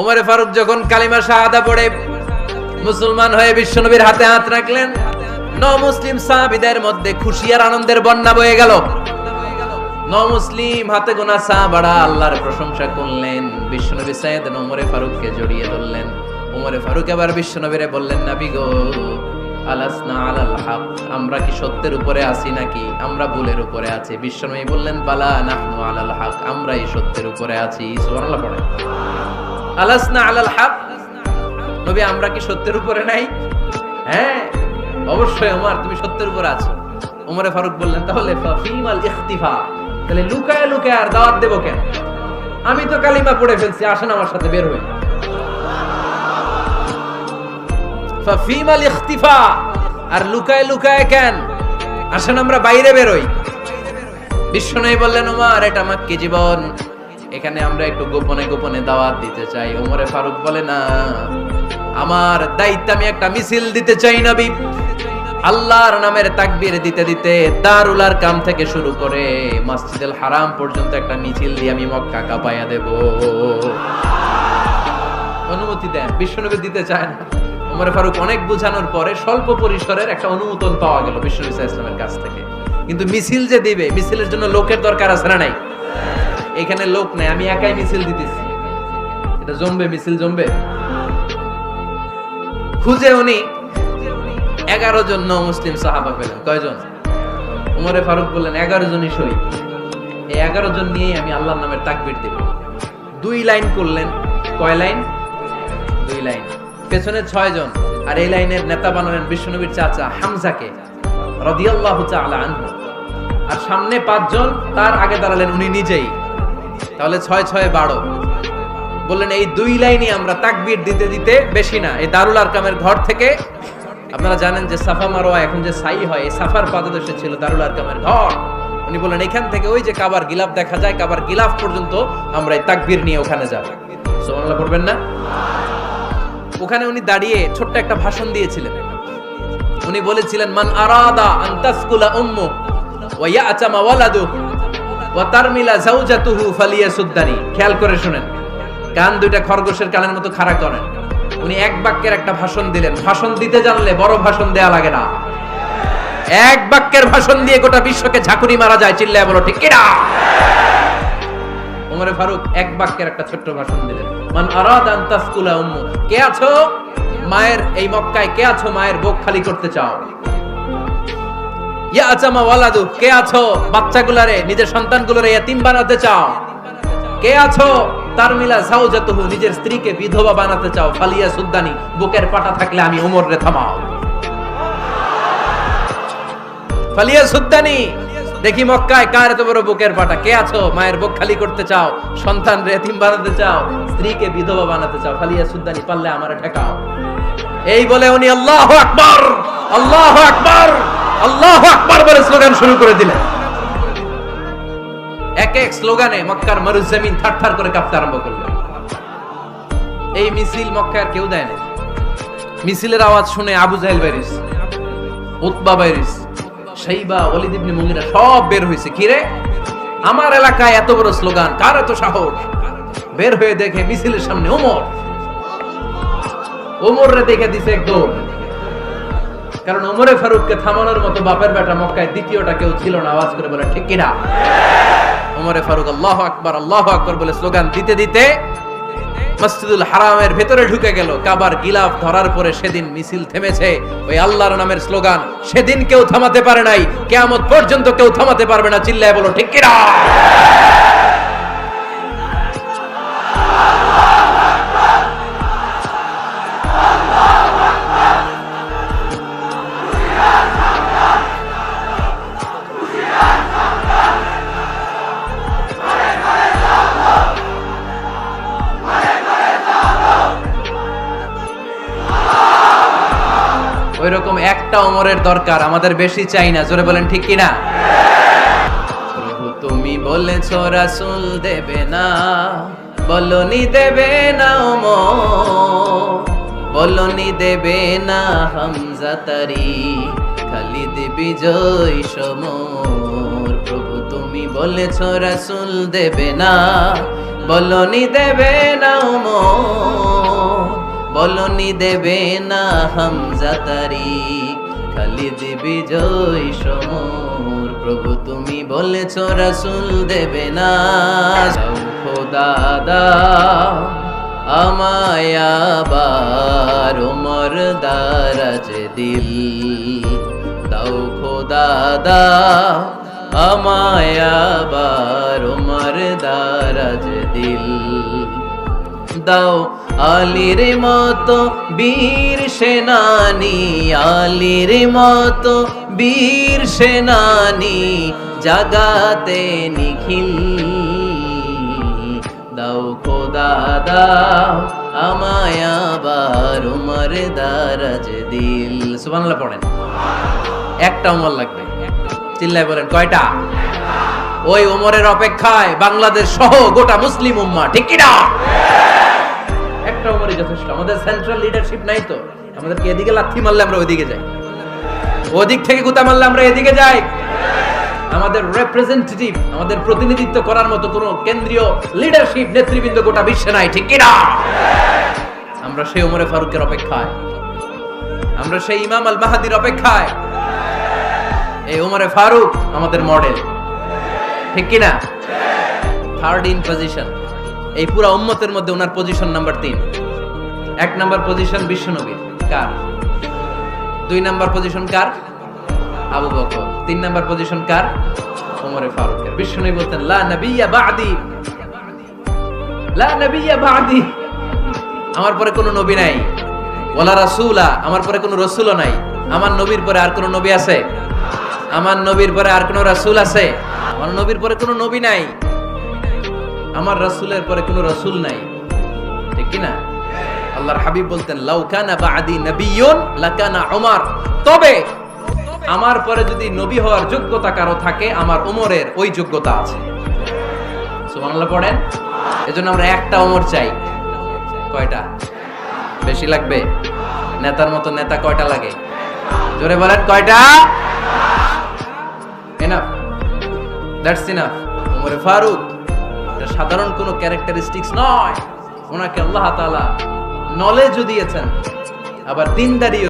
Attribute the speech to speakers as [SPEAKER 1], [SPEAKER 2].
[SPEAKER 1] ওমরে ফারুক যখন কালিমা শাহাদা পড়ে মুসলমান হয়ে বিশ্বনবীর হাতে হাত রাখলেন, মুসলিম সাহাবীদের মধ্যে খুশি আর আনন্দের বন্যা বয়ে গেল। মুসলিম হাতে গোনা সাহাবারা আল্লাহর প্রশংসা করলেন। বিশ্বনবী সাইয়েদনা ওমরে ফারুককে জড়িয়ে ধরলেন। ওমরে ফারুক এবার বিশ্বনবীরে বললেন, নবী গো, আলাসনা আলাল হক, আমরা কি সত্যের উপরে আছি নাকি আমরা ভুলের উপরে আছি? বিশ্বনবী বললেন, বালা নাহনু আলাল হক, আমরা এই সত্যের উপরে আছি। সুবহানাল্লাহ পড়ে। আলাসনা আলাল হক, নবী আমরা কি সত্যের উপরে নাই? হ্যাঁ অবশ্যই ওমর, তুমি সত্যের উপরে আছো। ওমরে ফারুক বললেন, তাহলে ফাফিমাল ইখতিফা, তাহলে লুকায় লুকায় আর দাওয়াত দেব কেন? আমি তো কালিমা পড়ে ফেলছি, আসেন আমার সাথে বের হই। ফাফিমাল ইখতিফা, আর লুকায় লুকায় কেন? আসেন আমরা বাইরে বের হই। বিশ্বনবী বললেন, ওমর এটা মাক্কি জীবন, এখানে আমরা একটু গোপনে গোপনে দাওয়াত দিতে চাই। ওমরে ফারুক বলে, না, আমার দায়িত্ব, আমি একটা মিছিল দিতে চাই নবী। আল্লাহর নামের তাকবীর দিতে দিতে দারুল আরকাম থেকে শুরু করে মসজিদুল হারাম পর্যন্ত একটা মিছিল দিয়ে আমি মক্কা কাঁপাইয়া দেব। অনুমতি দেন। বিশ্বনবী দিতে চায় না। ওমর ফারুক অনেক বুঝানোর পরে স্বল্প পরিসরের একটা অনুমোদন পাওয়া গেল বিশ্বনবী সাল্লাল্লাহু আলাইহি ওয়াসাল্লামের কাছ থেকে। কিন্তু মিছিল যে দিবে, মিছিলের জন্য লোকের দরকার আছে না নাই? এখানে লোক নাই, আমি একাই মিছিল দিতেছি। এটা জমবে, মিছিল জমবে। খুঁজে উনি 11 জন মুসলিম সাহাবা পেলেন। কয়জন? ওমরে ফারুক বললেন, 11 জনই শহীদ। এই 11 জন নিয়েই আমি আল্লাহর নামের তাকবীর দেব। 2 লাইন করলেন। কয় লাইন? 2 লাইন। পেছনে 6 জন, আর এই লাইনের নেতা বানালেন বিশ্বনবীর চাচা হামজাকে রাদিয়াল্লাহু তাআলা আনহু। আর সামনে 5 জন, তার আগে দাঁড়ালেন উনি নিজেই। তাহলে 6 6 12। বললেন, এই 2 লাইনই আমরা তাকবীর দিতে দিতে, বেশি না, এই দারুল আরকামের ঘর থেকে, আপনারা জানেন যে সাফা মারওয়া এখন যে সাই হয়, এই সাফার পাদদেশে ছিল দারুল আরকামের ঘর। উনি বললেন, এখান থেকে ওই যে কাবার গিলাফ দেখা যায়, কাবার গিলাফ পর্যন্ত আমরা এই তাকবীর নিয়ে ওখানে যাব। সুবহানাল্লাহ পড়বেন না? ওখানে উনি দাঁড়িয়ে ছোট্ট একটা ভাষণ দিয়েছিলেন। উনি বলেছিলেন, মান আরাদা আন তাসকুলা উম্মু ওয়া ইয়াতামা ওয়ালাদু ওয়া তারমিলা যাওজাতুহু ফালিয়াসুদ্দানি। খেয়াল করে শুনেন, কান দুইটা খরগোশের কানের মতো খাড়া করেন। উনি এক বাক্যের একটা ভাষণ দিলেন। ভাষণ দিতে জানলে বড় ভাষণ দেয়া লাগে না। এক বাক্যের ভাষণ দিয়ে গোটা বিশ্বকে ঝাঁকুনি মারা যায়। চিল্লায় বলো ঠিক কিনা? ওমরে ফারুক এক বাক্যের একটা ছোট্ট ভাষণ দিলেন। মান আরাদা আন তাসকুলা উম্মু, কে আছো মায়ের এই মক্কায়, কে আছো মায়ের বুক খালি করতে চাও? ইয়া আচামা ওয়ালাদু, কে আছো বাচ্চাগুলারে, নিজের সন্তানগুলোরে ইয়াতিম বানাতে চাও? কে আছো তারমিলা যাওজাতুহু, নিজের স্ত্রীকে বিধবা বানাতে চাও? ফালিয়া সুদ্দানি, বুকের পাটা থাকলে আমি ওমর রে থামাও। ফালিয়া সুদ্দানি, দেখি মক্কায় কার এত বড় বুকের পাটা। কে আছো মায়ের বুক খালি করতে চাও, সন্তান রে এতিম বানাতে চাও, স্ত্রীকে বিধবা বানাতে চাও? ফালিয়া সুদ্দানি, পারলে আমারে ঠেকাও। এই বলে উনি আল্লাহু আকবার, আল্লাহু আকবার, আল্লাহু আকবার বলে স্লোগান শুরু করে দিলেন। এক এক স্লোগানে মক্কার মরুজমিন থারথার করে কাঁপতে আরম্ভ করল। এই মিছিল মক্কার কেউ দেয় না। মিছিলের আওয়াজ শুনে আবু জাহেল বাইরিস, উতবা বাইরিস, শাইবা, ওয়ালিদ ইবনে মুগীরা সব বের হয়েছে। কিরে, আমার এলাকায় এত বড় স্লোগান, কার এত সাহস? বের হয়ে দেখে মিছিলের সামনে ওমর। ওমর রে দেখে দিছে একদম। কারণ ওমরে ফারুককে থামানোর মতো বাপের বেটা মক্কায় দ্বিতীয়টা কেউ ছিল না। আওয়াজ করে বলে ঠিক কিনা? ওমরে ফারুক আল্লাহু আকবার, আল্লাহু আকবার বলে স্লোগান দিতে দিতে মসজিদুল হারামের ভেতরে ঢুকে গেল। কাবার গিলাফ ধরার পরে সেদিন মিছিল থেমেছে। ওই আল্লাহর নামের স্লোগান সেদিন কেউ থামাতে পারে নাই, কিয়ামত পর্যন্ত কেউ থামাতে পারবে না। চিল্লায় বলো ঠিক কিনা? ওইরকম একটা ওমরের দরকার, আমাদের বেশি চাই না। জোরে বলেন ঠিক কিনা? প্রভু তুমি বলেছো রাসূল দেবে না, বলনি দেবে না ওমর, বলনি দেবে না হামজা তারি, খালিদ বিজয় সমর। প্রভু তুমি বলেছো রাসূল দেবে না, বলনি দেবে না ওমর, বলনি দেবে না হামজা তারিক, খালিদ বিজয় সমর। প্রভু তুমি বলেছ রাসূল দেবে না, দাও খোদা দাও আমায় আবার ওমর দারাজ দিল, দাও খোদা দাও আমায় আবার ওমর দারাজ দিল। দাও আলীর মতো বীর সেনানি, আলীর মতো বীর সেনানি জাগাতে নিখিল, দাও খোদা দাও আমায় আবার উমর দারাজ দিল। সুবহানাল্লাহ পড়েন। একটা উমর লাগবে, চিল্লায় বলেন কয়টা? ওই উমরের অপেক্ষায় বাংলাদেশ সহ গোটা মুসলিম উম্মাহ, ঠিক কি না? একটা উমরই যথেষ্ট। আমাদের সেন্ট্রাল লিডারশিপ নাই তো, আমাদেরকে এদিকে লাথি মারলে আমরা ওইদিকে যাই, ওদিক থেকে গুতা মারলে আমরা এদিকে যাই। আমাদের রিপ্রেজেন্টেটিভ, আমাদের প্রতিনিধিত্ব করার মতো কোনো কেন্দ্রীয় লিডারশিপ নেতৃবৃন্দ গোটা বিশ্বে নাই, ঠিক কি না? আমরা সেই ওমরে ফারুকের অপেক্ষায়, আমরা সেই ইমাম আল মাহদির অপেক্ষায়। এই ওমরে ফারুক আমাদের মডেল, ঠিক কি না? থার্ড ইন পজিশন এই পুরা উম্মতের মধ্যে ওনার পজিশন নাম্বার 3। 1 নাম্বার পজিশন বিশ্বনবীর, কার? 2 নাম্বার পজিশন কার? আবু বকর। 3 নাম্বার পজিশন কার? ওমরে ফারুকের। বিশ্বনবী বলতেন লা নবিয়্যা বা'দি, লা নবিয়্যা বা'দি, আমার পরে কোনো নবী নাই। ওয়ালা রাসূলা, আমার পরে কোনো রাসূলও নাই। আমার নবীর পরে আর কোনো নবী আছে? আমার নবীর পরে আর কোনো রাসূল আছে? আমার নবীর পরে কোনো নবী নাই, আমার রাসূলের পরে কোনো রাসূল নাই, ঠিক কি না? আল্লাহর হাবিব বলতেন লাউ কানা বা'দি নাবিয়্যুন লাকানা উমর, তবে আমার পরে যদি নবী হওয়ার যোগ্যতা কারো থাকে আমার ওমরের ওই যোগ্যতা আছে। সুবহানাল্লাহ পড়েন। এজন্য আমরা একটা ওমর চাই। কয়টা? বেশি লাগবে? নেতার মতো নেতা কয়টা লাগে? জোরে বলেন কয়টা? Enough, that's enough. ওমরে ফারুক এটা সাধারণ কোনো ক্যারেক্টারিস্টিক্স নয়, ওনাকে আল্লাহ তাআলা নলেজও দিয়েছেন, আবার দিনদারি